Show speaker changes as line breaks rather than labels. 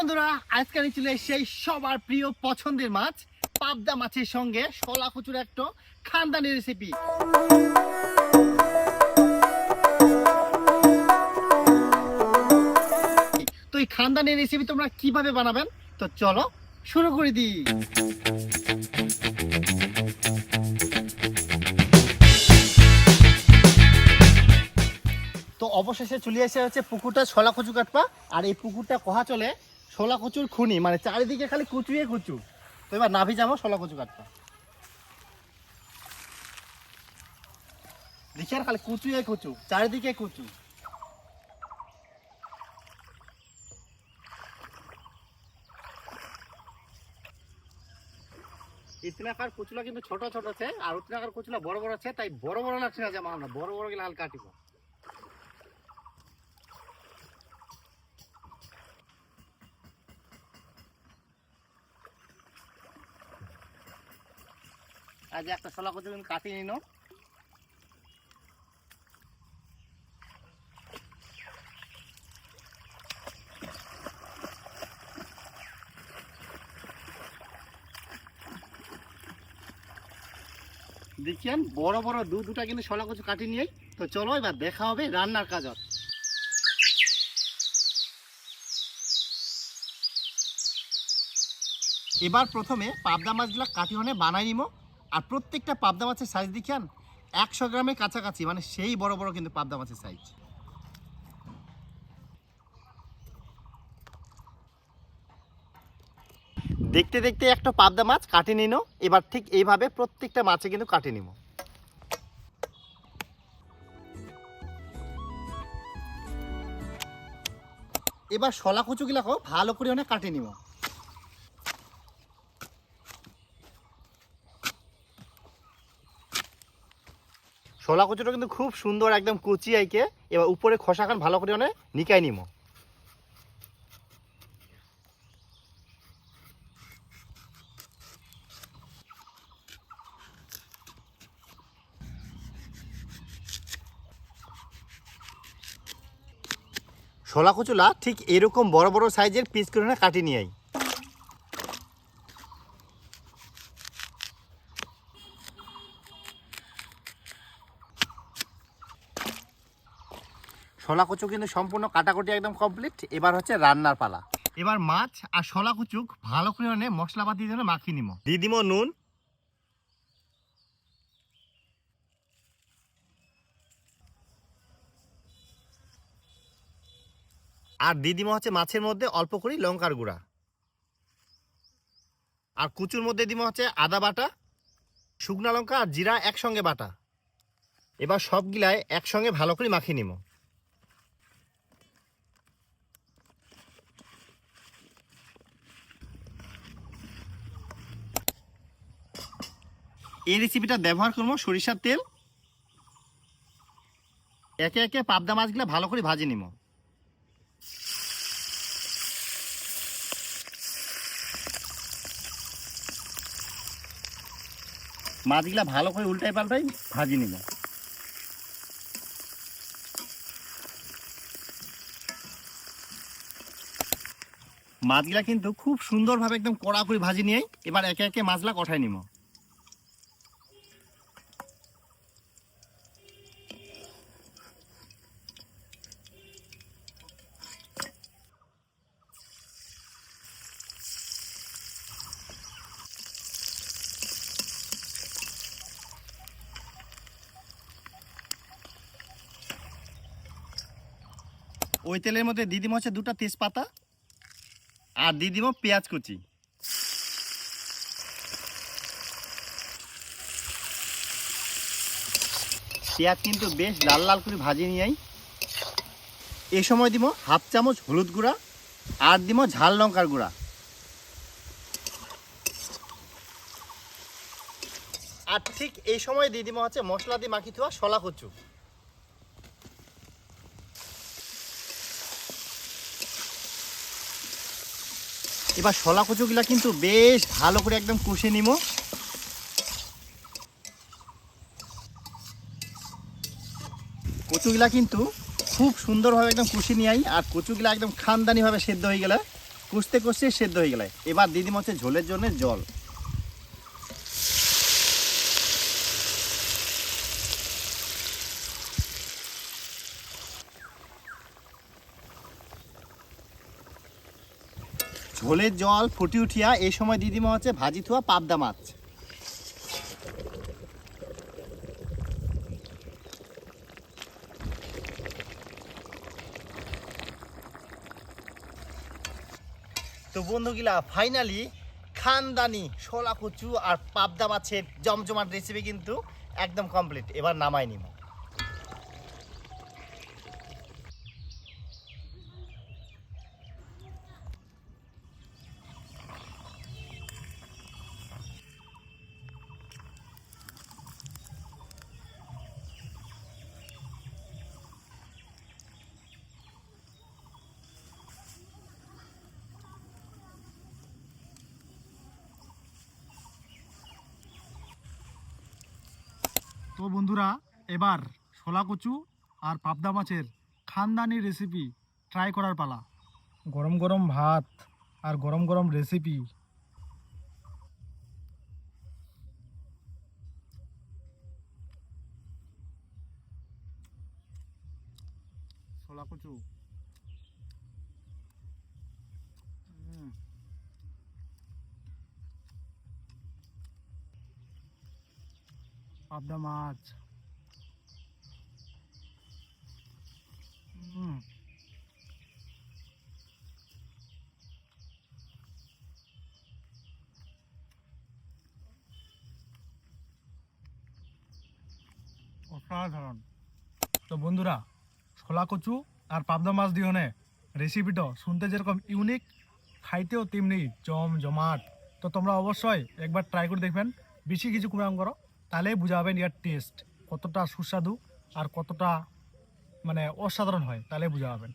বন্ধুরা, আজকে আমি চলে সেই সবার প্রিয় পছন্দের মাছ পাবদা মাছের সঙ্গে শলা কচুর একটা খানদানি রেসিপি। তো এই খানদানি রেসিপি তোমরা কিভাবে বানাবেন, তো চলো শুরু করে দিই। তো অবশেষে চলে এসে হচ্ছে পুকুরটা শলা কচু কাটপা। আর এই পুকুরটা কহা চলে শলা কচুর খুনি, মানে চারিদিকে খালি কচুয়ে কচু। তো এবার নাভি যাবো শলা কচু কাটপা, দেখি আর খালি কচুয়ে কচু, চারিদিকে কচু। ইতনাকার কচুলা কিন্তু ছোট ছোট আছে, আর উতনাকার কচুলা বড় বড় আছে, তাই বড় বড় লাগছে না যেমন আমরা বড় বড় গেলে হাল কাটিব। আজ একটা শলা কচু কিন্তু কাটি নিন। দেখিয়েন বড় বড় দুটা কিন্তু শলা কচু কাটি নিয়ে। তো চলো এবার দেখা হবে রান্নার কাজ। এবার প্রথমে পাবদা মাছগুলো কাটি হনে বানাই নিব। আর প্রত্যেকটা পাবদা মাছের সাইজ দেখিয়ান 100 গ্রামের কাছাকাছি, মানে সেই বড় বড় কিন্তু পাবদা মাছের সাইজ। দেখতে দেখতে একটা পাবদা মাছ কাটি নিন। এবার ঠিক এইভাবে প্রত্যেকটা মাছে কিন্তু কাটি নিব। এবার শলা কচুগুলাকেও ভালো করে অনেক কাটি নিব। শলা কচুটা কিন্তু খুব সুন্দর একদম কুচি আইকে। এবার উপরে খোসাখান ভালো করে অনেক নিকাই নিব। শলা কচুলা ঠিক এরকম বড় বড় সাইজের পিস করে কাটি নিয়ে। শলা কচু কিন্তু সম্পূর্ণ কাটাকুটি একদম কমপ্লিট। এবার হচ্ছে রান্নার পালা। এবার মাছ আর শলা কচুক ভালো করে মশলাপাতি দিয়ে মাখিয়ে নিব। দিয়ে দিব নুন, আর দিয়ে দিব হচ্ছে মাছের মধ্যে অল্প করে লঙ্কার গুঁড়া, আর কুচুর মধ্যে দিব হচ্ছে আদা বাটা, শুকনা লঙ্কা আর জিরা একসঙ্গে বাটা। এবার সবগুলাই একসঙ্গে ভালো করে মাখিয়ে নিব। এই রেসিপিটা ব্যবহার করবো সরিষার তেল। একে একে পাবদা মাছগুলো ভালো করে ভাজি নিব। মাছগুলা ভালো করে উল্টাই পাল্টাই ভাজি নিব। মাছগুলা কিন্তু খুব সুন্দরভাবে একদম কড়া করে ভাজি নিয়ে এবার একে একে মাছগুলা কষাই নিব। ওই তেলের মধ্যে দিয়ে দিব হচ্ছে 2টা তেজপাতা, আর দিয়ে দিব পেঁয়াজ কুচি। পেঁয়াজ কিন্তু বেশ লাল লাল করে ভাজি নিয়েই। এই সময় দিব 1/2 চামচ হলুদ গুঁড়া, আর দিব ঝাল লঙ্কার গুঁড়া। আর ঠিক এই সময় দিয়ে দিব হচ্ছে মশলা দিয়ে মাখিয়ে থোয়া শলা কচু। এবার শলা কচুগুলা কিন্তু বেশ ভালো করে একদম কষে নিব। কচুগুলা কিন্তু খুব সুন্দরভাবে একদম কষে নিয়ে আই। আর কচুগুলা একদম খানদানিভাবে সেদ্ধ হয়ে গেলে কষতে কষতে সেদ্ধ হয়ে গেলে এবার দিয়ে দিব হচ্ছে ঝোলের জন্য জল। ঝোলের জল ফুটি উঠিয়া এই সময় দিয়ে দিব হচ্ছে ভাজি থোয়া পাবদা মাছ। তো বন্ধুগুলা ফাইনালি খানদানি শোলা কচু আর পাবদা মাছের জমজমাট রেসিপি কিন্তু একদম কমপ্লিট। এবার নামাই নিব।
তো বন্ধুরা, এবার শোলা কচু আর পাবদা মাছের খানদানি রেসিপি ট্রাই করার পালা। গরম গরম ভাত আর গরম গরম রেসিপি। শোলা কচু, পাবদা মাছ, অসাধারণ। তো বন্ধুরা, শোলা কচু আর পাবদা মাছ দিয়ে রেসিপিটা শুনতে যেরকম ইউনিক, খাইতেও তেমনি জমজমাট। তো তোমরা অবশ্যই একবার ট্রাই করে দেখবেন, বেশি কিছু কুরাম করো, তাহলেই বুঝাবেন ইয়ার টেস্ট কতটা সুস্বাদু আর কতটা মানে অসাধারণ হয়, তাহলে বুঝাবেন।